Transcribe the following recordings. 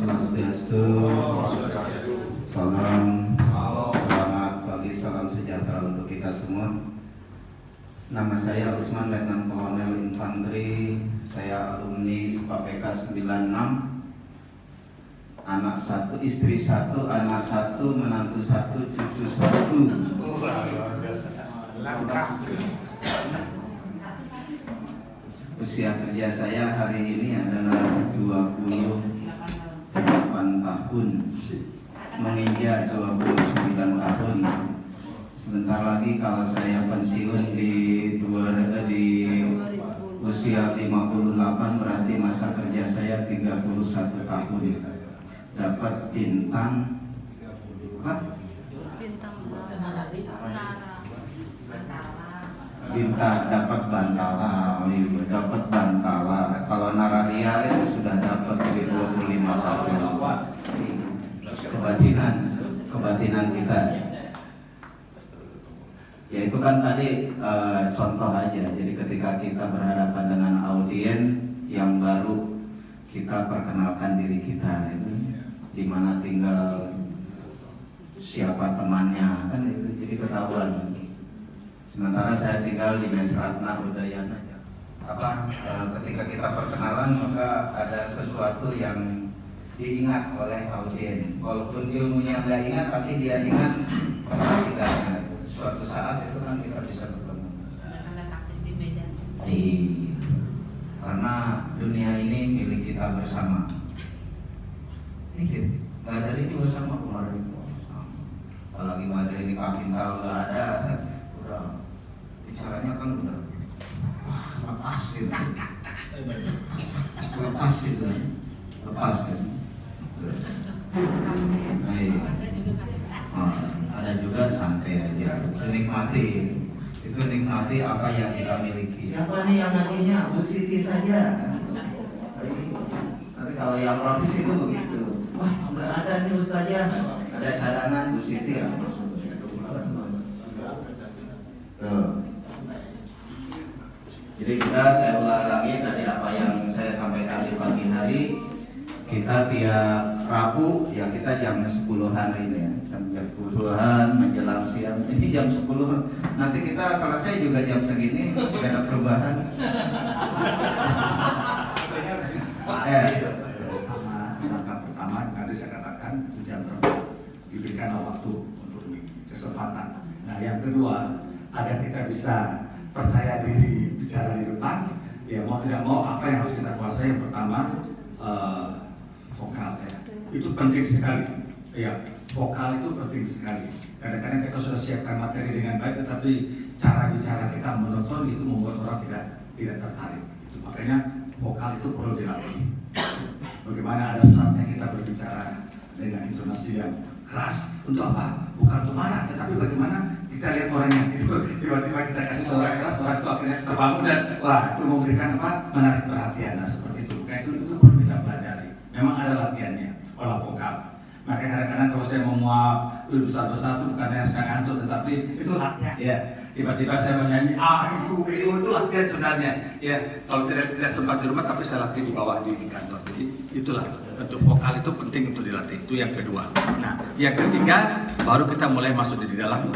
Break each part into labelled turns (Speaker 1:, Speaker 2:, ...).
Speaker 1: Swastiastu. Salam, selamat pagi, salam sejahtera untuk kita semua. Nama saya Usman, Letnan Kolonel Infanteri. Saya alumni SPAPK 96. Anak satu, istri satu, anak satu, menantu satu, cucu satu.
Speaker 2: Luar biasa. Lengkap.
Speaker 1: Usia kerja saya hari ini adalah 28 tahun, menginjak 29 tahun. Sebentar lagi kalau saya pensiun di usia 58, berarti masa kerja saya 31 tahun. Dapat bintang dapat bantala, dapat bantala. Kalau nararia itu sudah dapat di 25 tahun. Kebatinan kita. Ya itu kan tadi contoh aja. Jadi ketika kita berhadapan dengan audien yang baru, kita perkenalkan diri kita, di mana tinggal, siapa temannya, kan itu jadi ketahuan. Sementara saya tinggal di Mesratna Udayana. Ketika kita perkenalan maka ada sesuatu yang diingat oleh audien. Walaupun ilmunya nggak ingat, tapi dia ingat tempat tinggalnya. Suatu saat itu kan kita bisa bertemu. Karena dunia ini milik kita bersama. Ini badar ini juga sama kemarin. Apalagi badar ini kapital nggak ada, udah bicaranya kan udah lepas gitu. Lepas kan. Ada juga santai aja, itu nikmati apa yang kita miliki. Siapa nih yang nyanyinya? Bu Siti saja. Nanti kalau yang profis itu begitu, wah nggak ada nih Ustazah, ada cadangan Bu Siti ya. Jadi saya ulang lagi tadi apa yang saya sampaikan di pagi hari. Kita tiap Rabu ya kita jam 10-an ini ya, jam 10-an menjelang siang. Ini jam 10, nanti kita selesai juga jam segini, tidak ada perubahan.
Speaker 2: Langkah pertama tadi saya katakan jam terbang, diberikan waktu untuk kesempatan. Nah yang kedua, agar kita bisa percaya diri bicara di depan, ya mau tidak mau apa yang harus kita kuasai. Yang pertama vokal ya, itu penting sekali ya, vokal itu penting sekali. Kadang-kadang kita sudah siapkan materi dengan baik, tetapi cara bicara kita monoton itu membuat orang tidak tertarik. Itu makanya vokal itu perlu dilatih. Bagaimana ada saatnya kita berbicara dengan intonasi yang keras, untuk apa? Bukan untuk marah, tetapi bagaimana kita lihat orang yang itu tiba-tiba kita kasih suara keras, orang itu akhirnya terbangun dan wah itu memberikan apa? Menarik perhatian. Nah seperti itu. Kayak itu perlu kita pelajari. Memang ada latihannya, olah vokal. Makanya kadang-kadang kalau saya mau muap besar-besar itu bukan yang saya ngantuk, tetapi itu latihan. Ya, tiba-tiba saya menyanyi itu latihan sebenarnya. Ya, kalau tidak sempat di rumah, tapi saya latih di bawah di kantor. Jadi itulah untuk vokal itu penting untuk dilatih. Itu yang kedua. Nah, yang ketiga baru kita mulai masuk di dalam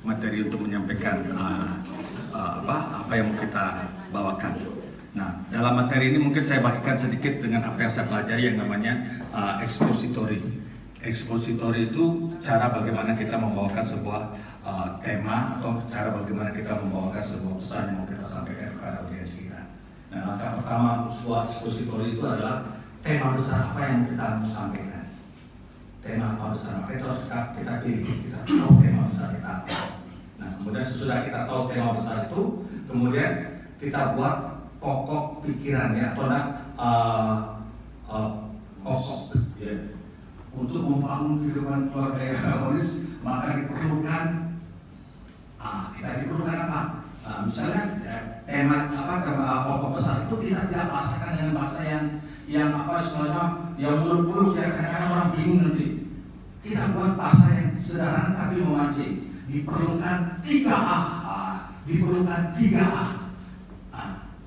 Speaker 2: materi untuk menyampaikan apa yang mau kita bawakan. Nah, dalam materi ini mungkin saya bagikan sedikit dengan apa yang saya pelajari yang namanya expository. Expository itu cara bagaimana kita membawakan sebuah tema atau cara bagaimana kita membawakan sebuah pesan yang mau kita sampaikan kepada audiens kita. Nah, langkah pertama sebuah expository itu adalah tema besar apa yang kita mau sampaikan. Tema apa besar, maka itu harus kita pilih, kita tahu tema besar kita apa. Nah, kemudian sesudah kita tahu tema besar itu, kemudian kita buat pokok pikirannya atau pokok untuk membangun kehidupan keluarga yang harmonis, maka diperlukan apa? Misalnya tema pokok besar itu kita tidak bahasakan dengan bahasa yang apa istilahnya yang muluk-muluk ya, kadang-kadang orang bingung nanti. Kita buat bahasa yang sederhana tapi memancing. Diperlukan 3A. Diperlukan 3A.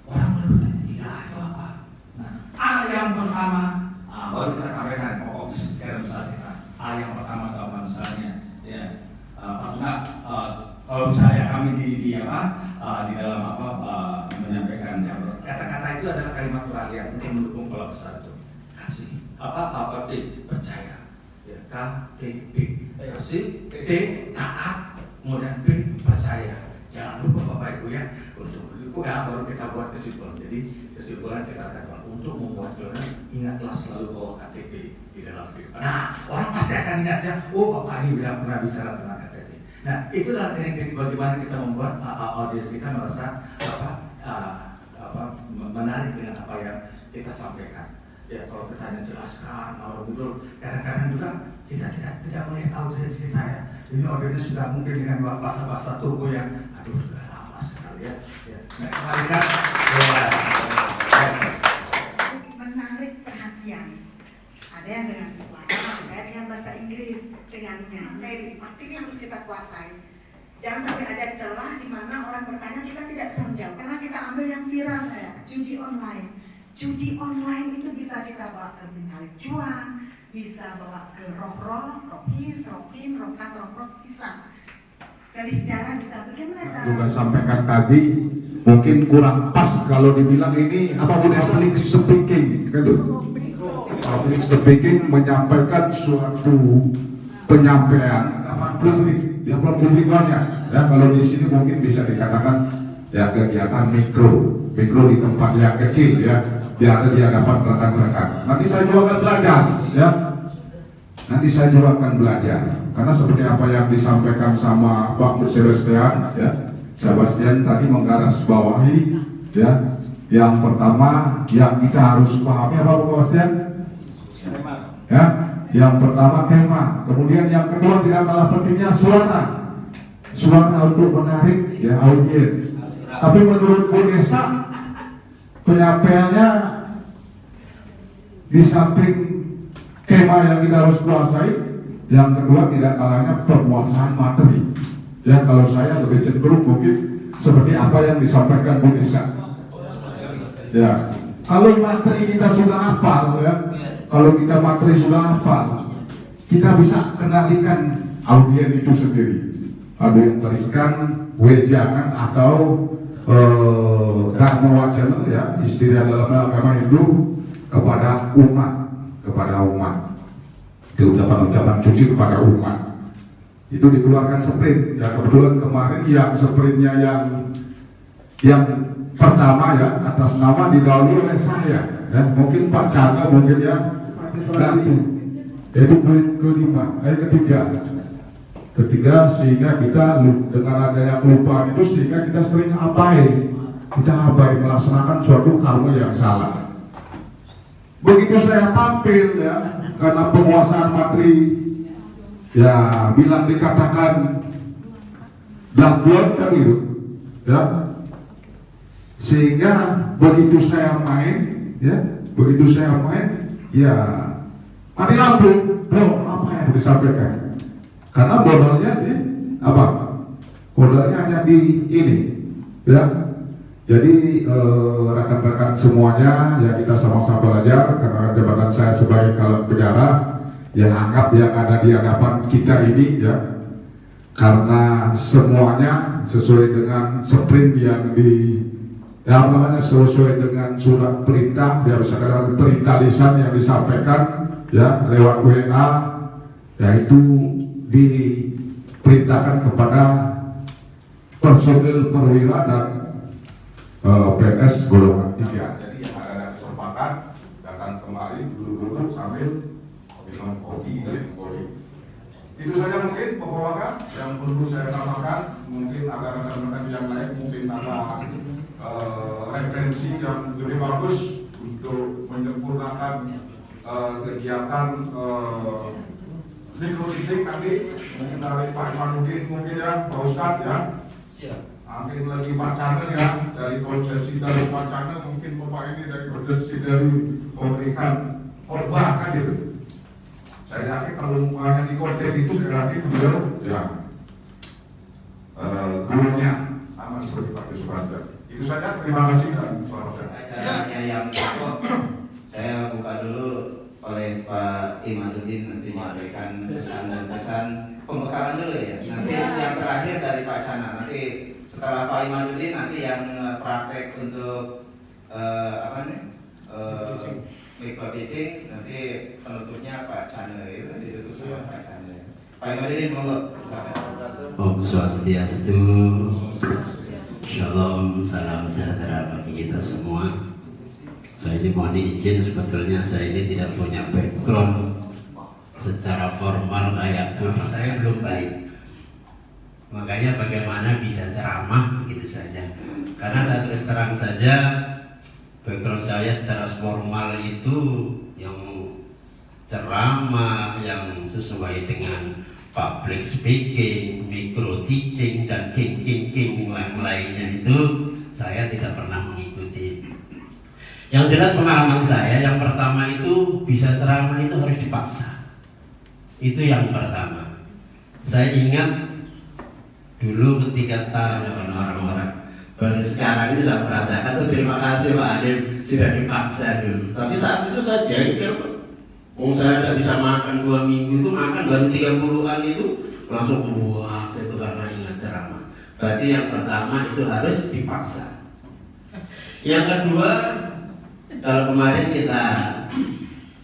Speaker 2: Orang bertanya 3A itu apa? Nah, A yang pertama, baru baru kita tambahkan pokok garam besar kita. Yang pertama gampang misalnya, ya, kalau misalnya kami di dalam menyampaikan kata-kata itu adalah kalimat peralihan untuk mendukung pola besar itu. Kasih percaya, ya, KTP, kasih, T taat, kemudian P percaya. Jangan lupa Bapak Ibu ya, untuk itu baru kita buat kesimpulan. Jadi kesimpulan kita akan buat untuk membuat kesimpulan, ingatlah selalu bahwa KTP di dalam kehidupan. Nah, orang pasti akan ingat ya, oh Bapak ini pernah bicara tentang KTP. Nah, itulah teknik-teknik bagaimana kita membuat audiens kita merasa menarik dengan apa yang kita sampaikan. Ya, kalau kita hanya jelaskan, kalau betul, kadang-kadang juga kita tidak melihat audiens kita ya. Ini audiensnya sudah mungkin dengan bahasa-bahasa turbo yang, aduh sudah lama sekali ya. Nah, kembalikan,
Speaker 3: menarik perhatian. Ada yang dengan suara, ada dengan bahasa Inggris, dengan materi harus kita kuasai. Jangan sampai ada celah di mana orang bertanya kita tidak bisa menjawab, karena kita ambil yang viral saya, judi online. Judi online itu bisa kita bawa ke menarik cuan, bisa bawa ke roh-roh, rohis, rohim, rokat, roh-roh, bisa. Dari sejarah bisa bagaimana cara?
Speaker 4: Juga sampaikan tadi mungkin kurang pas kalau dibilang ini apa public speaking, kan? Public speaking menyampaikan suatu penyampaian publik, yang publik banyak. Ya kalau di sini mungkin bisa dikatakan ya kegiatan mikro di tempat yang kecil ya. Ada di hadapan rekan-rekan. Nanti saya juga akan belajar, ya. Nanti saya juga akan belajar. Karena seperti apa yang disampaikan sama Pak Sebastian, ya. Sebastian tadi menggarisbawahi, ya. Yang pertama yang kita harus pahami apa Pak Sebastian? Ya. Yang pertama tema. Kemudian yang kedua tidak kalah pentingnya suara. Suara untuk menarik ya audiens. Tapi menurut Bu Nesa, penyampaiannya di samping tema yang kita harus kuasai, yang kedua tidak kalahnya penguasaan materi. Ya kalau saya lebih cenderung mungkin seperti apa yang disampaikan Bu Nesa. Ya kalau materi kita sudah hafal, ya kalau kita materi sudah hafal, kita bisa kendalikan audiens itu sendiri. Ada yang terikan, wejangan atau dharma wacana ya istilah dalam agama Hindu kepada umat itu ucapan suci kepada umat itu dikeluarkan sprint ya. Kebetulan kemarin yang sprintnya yang pertama ya atas nama didahului oleh saya ya, mungkin Pak Chandra mungkin ya nanti yaitu ketiga sehingga kita dengan adanya kelupaan itu sehingga kita sering abai melaksanakan suatu karma yang salah. Begitu saya tampil ya karena penguasaan materi ya bilang dikatakan blackboard kan gitu ya, sehingga begitu saya main ya mati lampu apa yang disampaikan. Karena modalnya di apa? Modalnya hanya di ini, ya. Jadi rekan-rekan semuanya, ya kita sama-sama belajar. Karena jabatan saya sebagai kepala penjara, ya anggap yang ada di hadapan kita ini, ya. Karena semuanya sesuai dengan sprint yang sesuai dengan surat perintah, ya misalkan perintah lisan yang disampaikan, ya lewat WA, yaitu diperintahkan kepada personil perwira dan PNS golongan 3. Jadi yang ada kesempatan datang kemari duduk-duduk sambil minum kopi. Itu saja mungkin Bapak yang perlu saya tambahkan. Mungkin ada rekan-rekan yang lain mungkin ada referensi yang lebih bagus untuk menyempurnakan kegiatan Mikrotising tadi mungkin dari Pak Imanuddin mungkin ya, Pak Ustadz ya. Mungkin lagi Pak Chandra ya, dari konsepsi dari Pak Chandra mungkin Bapak ini dari konsepsi dari memberikan khotbah kan gitu. Saya yakin kalau umpamanya di konten itu saya yakin beliau ya gurunya sama seperti Pak Yusuf. Itu saja, terima kasih dan selamat siang.
Speaker 1: Acaranya yang pokok saya buka dulu oleh Pak Imaduddin nanti menyampaikan pesan dan pesan pembekalan dulu ya. Nanti yang terakhir dari Pak Cana. Nanti setelah Pak Imaduddin nanti yang praktek untuk micro teaching, nanti penutupnya Pak Cana itu ditutup sama Pak Cana. Pak Imaduddin monggo silakan.
Speaker 5: Om Swastiastu, Shalom, salam sejahtera bagi kita semua. Saya ini mohon izin, sebetulnya saya ini tidak punya background secara formal kayak guru saya belum baik. Makanya bagaimana bisa ceramah gitu saja. Karena saya terus terang saja background saya secara formal itu yang ceramah yang sesuai dengan public speaking, micro teaching dan king lainnya itu saya tidak pernah mengikuti. Yang jelas pengalaman saya yang pertama itu bisa ceramah itu harus dipaksa. Itu yang pertama. Saya ingat dulu ketika tahu orang-orang baru sekarang ini saya merasakan tuh terima kasih Pak Adem sudah dipaksa dulu. Tapi saat itu saya jengkel. Saya tidak bisa makan 2 minggu itu makan baru 30-an itu langsung buah itu karena ingat ceramah. Berarti yang pertama itu harus dipaksa. Yang kedua, kalau kemarin kita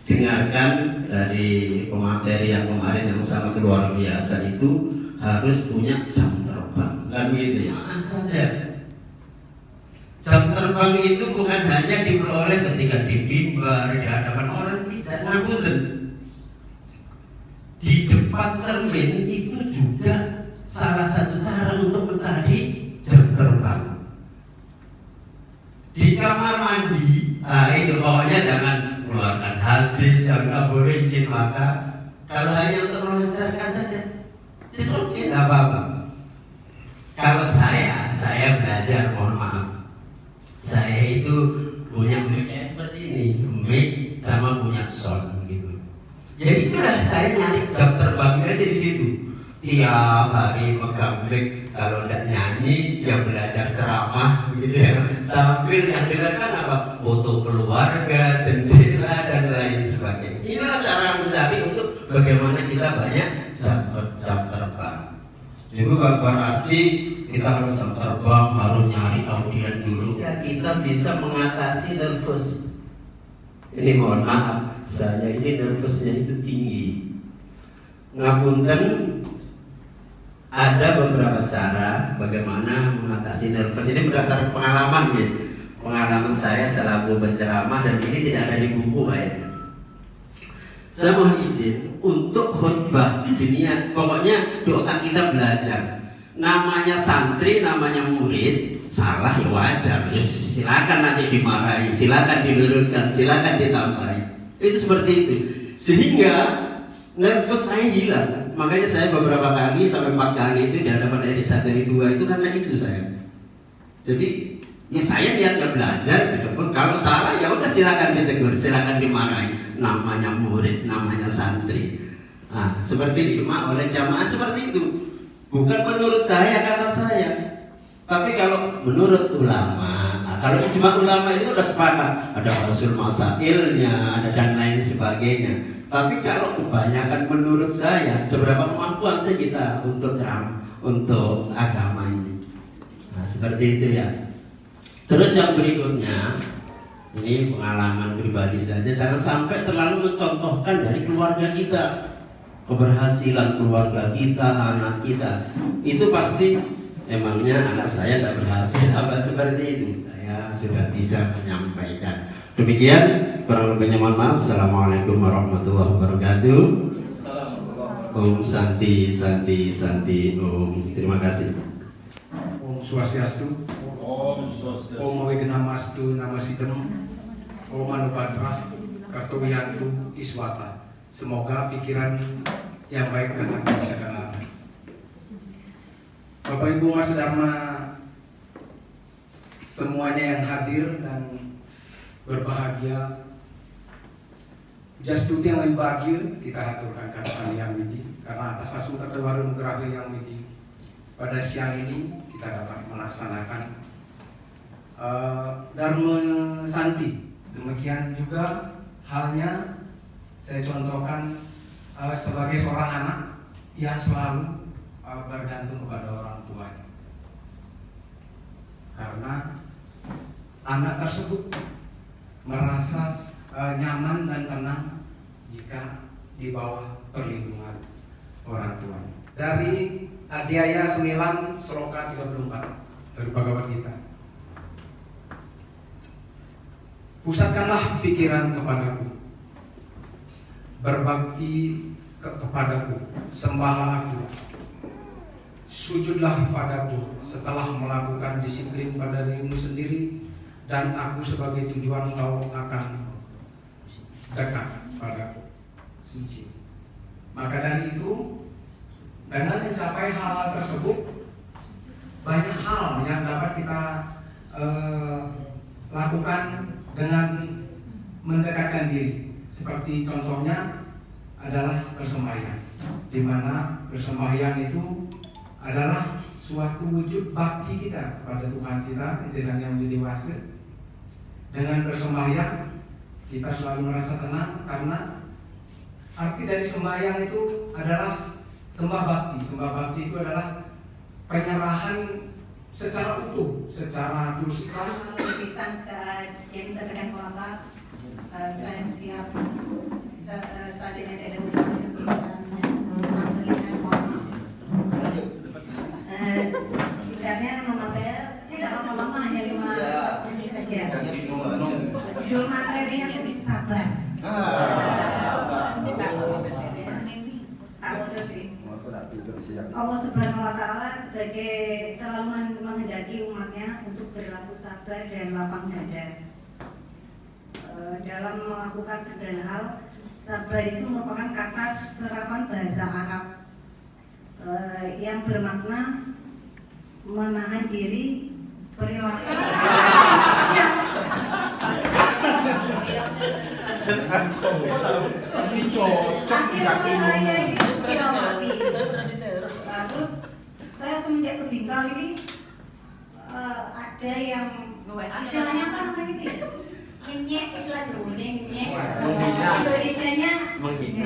Speaker 5: dengarkan dari pemateri yang kemarin yang sangat luar biasa itu harus punya jam terbang, kan gitu ya. Saja. Jam terbang itu bukan hanya diperoleh ketika di mimbar di hadapan orang, tidak, namun di depan cermin itu juga salah satu cara untuk mencari jam terbang. Di kamar mandi, itu pokoknya jangan keluarkan hadis yang nggak boleh izin maka kalau hanya untuk melancarkan saja, itu tidak apa-apa. Kalau saya belajar, mohon maaf, saya itu punya mic seperti ini, mic sama punya sound gitu. Jadi itulah saya nyari jam terbangnya di situ. Tiap hari megang mic, kalau tidak nyanyi ya belajar ceramah gitu ya. Sambil yang dengarkan apa? Foto keluarga, jendela dan lain sebagainya. Inilah cara mencari untuk bagaimana kita banyak jam terbang. Jadi bukan berarti kita harus jam terbang, harus nyari audien dulu. Ya kita bisa mengatasi nervous. Ini mohon maaf, saya ini nervousnya itu tinggi. Ngapunten, ada beberapa cara bagaimana mengatasi nervous. Ini berdasarkan pengalaman ya. Pengalaman saya selaku penceramah dan ini tidak ada di buku ya. Saya mohon izin untuk khutbah dunia, pokoknya di otak kita belajar. Namanya santri, namanya murid, salah ya wajar. Ya, silakan nanti dimarahi, silakan diluruskan, silakan ditambahi. Itu seperti itu. Sehingga nervous saya hilang. Makanya saya beberapa kali sampai 4 kali itu di hadapan dari 1 dari 2 itu karena itu saya. Jadi ya saya niatnya belajar gitu. Kalau salah ya udah silakan ditegur, silakan dimarahi. Namanya murid, namanya santri. Nah, seperti dimak oleh jamaah seperti itu. Bukan menurut saya, kata saya. Tapi kalau menurut ulama, kalau ijma ulama itu udah sepakat, ada usul masailnya, ada dan lain sebagainya. Tapi kalau kebanyakan menurut saya, seberapa kemampuan saya kita untuk ceramah, untuk agama ini. Nah, seperti itu ya. Terus yang berikutnya, ini pengalaman pribadi saja, jangan sampai terlalu mencontohkan dari keluarga kita, keberhasilan keluarga kita, anak kita. Itu pasti emangnya anak saya tidak berhasil apa seperti itu. Saya sudah bisa menyampaikan. Demikian, kurang lebihnya mohon maaf. Assalamualaikum warahmatullahi wabarakatuh. Om Santi, Santi, Santi, Om. Terima kasih.
Speaker 6: Om Swastiastu. Om Wignamastu Namasidem. Om Anupadrah Kartowiyantu Iswata. Semoga pikiran yang baik datang dari segala arah. Bapak Ibu Mas Dharma, semuanya yang hadir dan berbahagia, Jastuti yang lebih bahagia kita haturkan kata yang widi karena atas asuhan keluarga nugraha yang widi pada siang ini kita dapat melaksanakan Dharma Santi. Demikian juga halnya Saya contohkan sebagai seorang anak yang selalu bergantung kepada orang tuanya. Karena anak tersebut merasa nyaman dan tenang jika di bawah perlindungan orang tuanya. Dari Adhyaya 9 Sloka 34 dari Bhagavad Gita. Pusatkanlah pikiran kepadaku, berbakti kepadaku, sembahlah aku, sujudlah padaku setelah melakukan disiplin pada dirimu sendiri, dan aku sebagai tujuan kau akan dekat padaku. Suci. Maka dari itu, dengan mencapai hal tersebut, banyak hal yang dapat kita lakukan dengan mendekatkan diri. Seperti contohnya adalah bersembahyang, di mana bersembahyang itu adalah suatu wujud bakti kita kepada Tuhan kita, intinya yang menjadi wasit. Dengan bersembahyang kita selalu merasa tenang, karena arti dari sembahyang itu adalah sembah bakti. Sembah bakti itu adalah penyerahan secara utuh, secara tulus ikhlas.
Speaker 7: Kalau distans yang disampaikan Bapak, saya siap saat ini ada singkatnya nama saya tidak lama-lama, hanya 5 menit saja. Jujur materi yang lebih sabar. Allah Subhanahu wa Ta'ala sebagai selalu menghendaki umatnya untuk berlaku sabar dan lapang dada dalam melakukan segala hal. Sabar itu merupakan kata serapan bahasa Arab yang bermakna menahan diri, perilaku terus saya semenjak ke Bintang ini ada yang istilahnya apa namanya ini? Nyek, istilah Jawa nih, nyek. Indonesianya ngejek.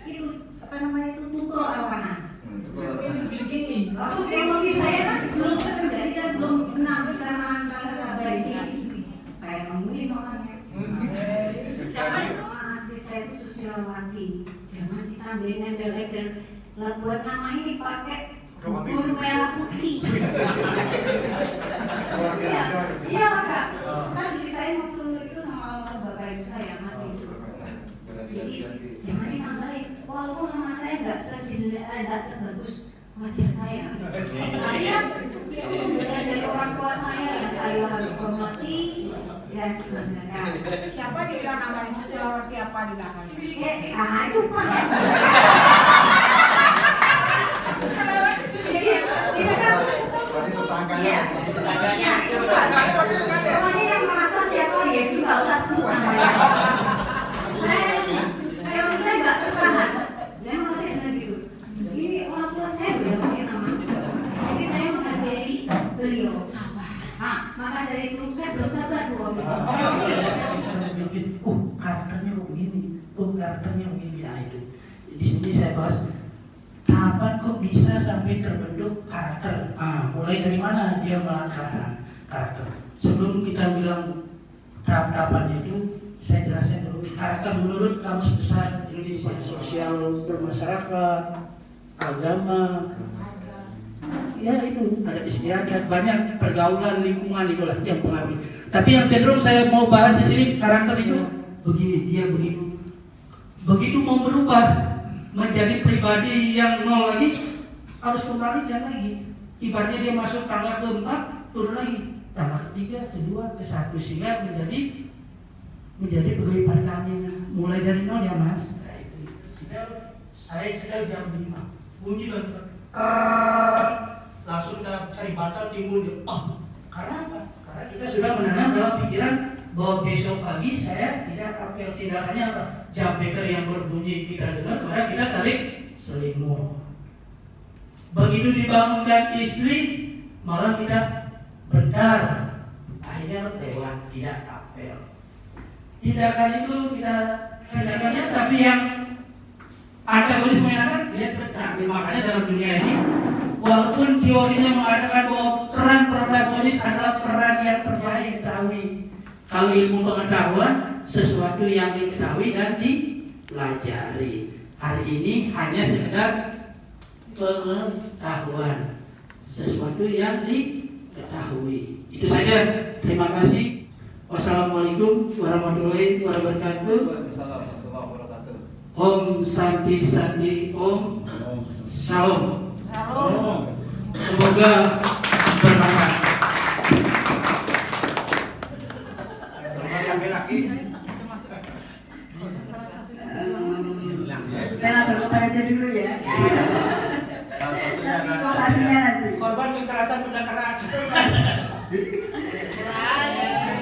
Speaker 7: Itu apa namanya itu tutul awana. Langsung emosi saya kan belum terkendali dan belum bisa menahan rasa sabar ini. Saya nemuin orangnya. Siapa itu? Asli saya itu Susilawati. Jangan ditambahin embel-embel. Lah buat nama ini pakai bubur merah putih. Iya Kak. Saya diceritain waktu itu sama bapak ibu saya masih hidup. Jadi jangan ditambahin. Walaupun nama saya nggak sebagus wajah saya. Tapi ya dari orang tua saya ya saya harus hormati dan banggakan.
Speaker 8: Siapa dibilang namanya Susilawati apa di belakangnya?
Speaker 7: Itu pas. Pokoknya yang merasa siapa ya itu nggak usah sebut namanya. Saya nggak tertahan. Memang saya bilang gitu. Ini orang tua saya udah kasih nama. Jadi saya menghargai beliau. Nah, maka dari itu saya belum sabar dua
Speaker 9: karakternya kok begini, karakternya begini. Nah itu di sini saya bahas kapan kok bisa sampai terbentuk karakter. Mulai dari mana dia melangkah karakter. Sebelum kita bilang tahap-tahapannya itu, saya jelaskan dulu karakter menurut Kamus Besar Indonesia, sosial bermasyarakat, agama, ya itu ada istiadat, banyak pergaulan lingkungan itulah yang pengaruh. Tapi yang cenderung saya mau bahas di sini karakter itu begini, dia begitu mau berubah menjadi pribadi yang nol lagi, harus kembali jalan lagi. Ibaratnya dia masuk tangga keempat, turun lagi tangga ketiga, kedua, ke satu, sehingga menjadi pegawai Pertamina. Mulai dari nol ya Mas. Saya sedang jam 5 bunyi dan langsung kita cari bantal timbul dia. Karena apa? Karena kita sudah menanam dalam pikiran bahwa besok pagi saya tidak apel. Tindakannya apa? Jam beker yang berbunyi kita dengar, maka kita tarik selimut. Begitu dibangunkan istri, malah kita bentar. Akhirnya lewat, tidak apel. tindakan itu kita tindakannya, tapi yang antagonis mengatakan dia benar. Makanya dalam dunia ini, walaupun teorinya mengatakan bahwa peran protagonis adalah peran yang terbaik diketahui. Kalau ilmu pengetahuan, sesuatu yang diketahui dan dipelajari. Hari ini hanya sekedar pengetahuan, sesuatu yang diketahui. Itu saja. Terima kasih. Wassalamualaikum warahmatullahi wabarakatuh. Om Santi Santi Om Salam. Semoga bermanfaat.
Speaker 7: Saya berkomentar aja dulu ya.
Speaker 2: Salah satunya
Speaker 7: Informasinya nanti.
Speaker 9: Korban kekerasan benda keras.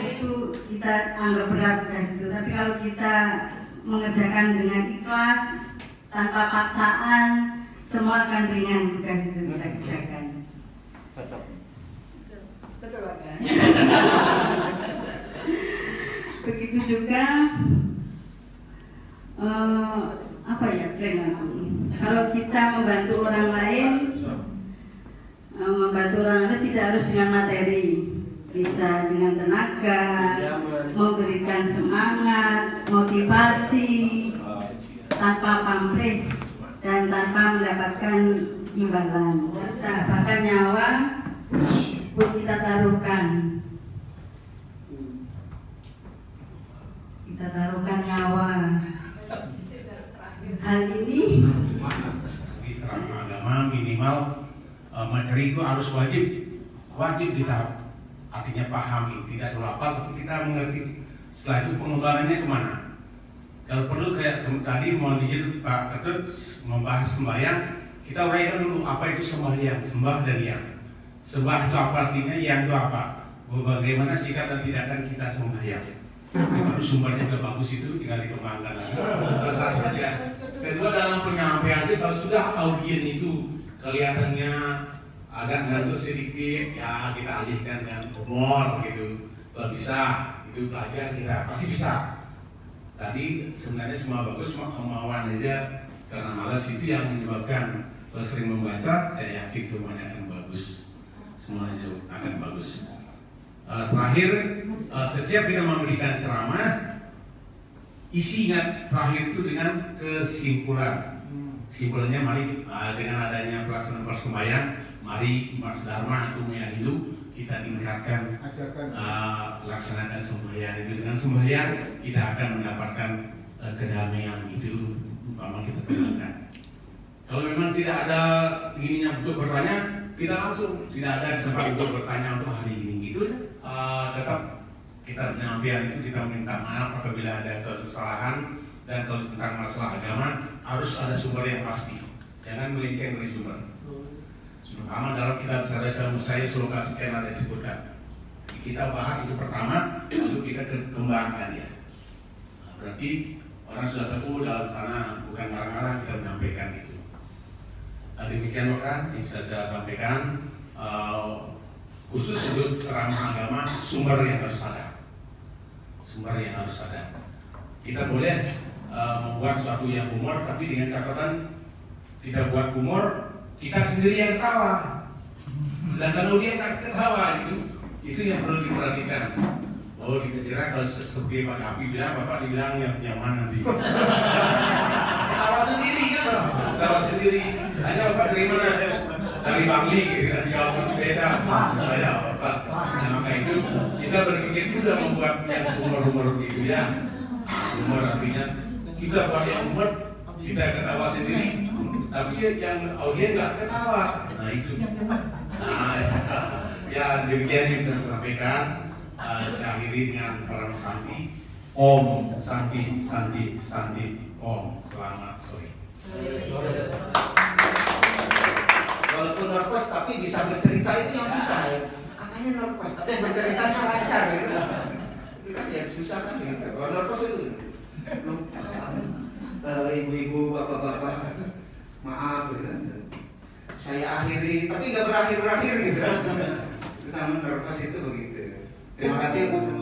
Speaker 7: Itu kita anggap berat tugas itu. Tapi kalau kita mengerjakan dengan ikhlas, tanpa paksaan, semua akan ringan tugas itu kita kerjakan. Betul kan? Begitu juga apa ya, kalau kita membantu orang lain, tidak harus dengan materi, bisa dengan tenaga, memberikan semangat, motivasi, tanpa pamrih dan tanpa mendapatkan imbalan. Bahkan nyawa pun kita taruhkan. Kita taruhkan nyawa. Hal ini
Speaker 10: di ceramah agama minimal materi itu harus wajib kita artinya pahami, tidak dulu apa tapi kita mengerti. Setelah itu pengembangannya kemana? Kalau perlu kayak tadi mohon izin Pak Ketut membahas sembahyang, kita uraikan dulu apa itu sembahyang, sembah dan yang. Sembah itu apa artinya, yang itu apa? Bagaimana sikap dan tindakan kita sembahyang. Baru sumbernya juga bagus, itu tinggal dikembangkan lagi. Saja. Kedua, dalam penyampaian itu kalau sudah audien itu kelihatannya agak jatuh sedikit, ya kita alihkan dengan humor gitu. Kalau bisa itu belajar, kita pasti bisa. Tadi sebenarnya semua bagus, cuma kemauan aja karena malas itu yang menyebabkan. Kalau sering membaca, saya yakin semuanya akan bagus. Semuanya akan bagus. Terakhir, setiap kita memberikan ceramah, isinya terakhir itu dengan kesimpulan. Kesimpulannya, mari dengan adanya pelaksanaan persembahyang, mari Mas Dharma itu hidup, kita tingkatkan laksanakan sembahyang itu. Dengan sembahyang kita akan mendapatkan kedamaian itu, umpama kita kembangkan. Kalau memang tidak ada ininya untuk bertanya, kita langsung tidak ada sempat untuk bertanya untuk hari ini gitu. Tetap kita penyampaian itu kita minta maaf apabila ada suatu kesalahan, dan kalau tentang masalah agama harus ada sumber yang pasti, jangan melenceng dari sumber. Pertama dalam kitab saya suruh kasihkan ada disebutkan. Kita bahas itu pertama, lalu kita kembangkan ya. Berarti orang sudah tahu dalam sana, bukan ngarang-ngarang kita menyampaikan itu. Demikian Bapak yang bisa saya sampaikan. Khusus untuk ceramah agama, sumber yang harus ada. Sumber yang harus ada. Kita boleh membuat sesuatu yang humor, tapi dengan catatan kita buat humor, kita sendiri yang ketawa. Sedangkan kalau dia nggak ketawa, itu yang perlu diperhatikan. Oh, dikira kalau seperti Pak Kapi bilang, Bapak dibilang yang mana nanti? Ketawa sendiri kan? Ketawa sendiri. Hanya Bapak dari mana? Dari Bangli, gitu. Jawab beda. Saya pas. Nah, maka itu kita berpikir juga membuat yang humor-humor gitu ya. Humor artinya kita buat yang humor, kita ketawa sendiri, tapi yang audien nggak ketawa. Nah itu. Nah, ya demikian yang saya sampaikan. Saya akhiri dengan Param Santi. Om Santi Santi Santi Om. Selamat sore.
Speaker 1: Walaupun nervous tapi bisa bercerita itu yang susah ya. Katanya nervous tapi berceritanya lancar gitu. Itu kan ya susah kan gitu. Kalau nervous itu ibu-ibu, bapak-bapak, maaf gitu. Saya akhiri tapi nggak berakhir gitu. Itu namanya nervous itu begitu. Terima kasih untuk semua.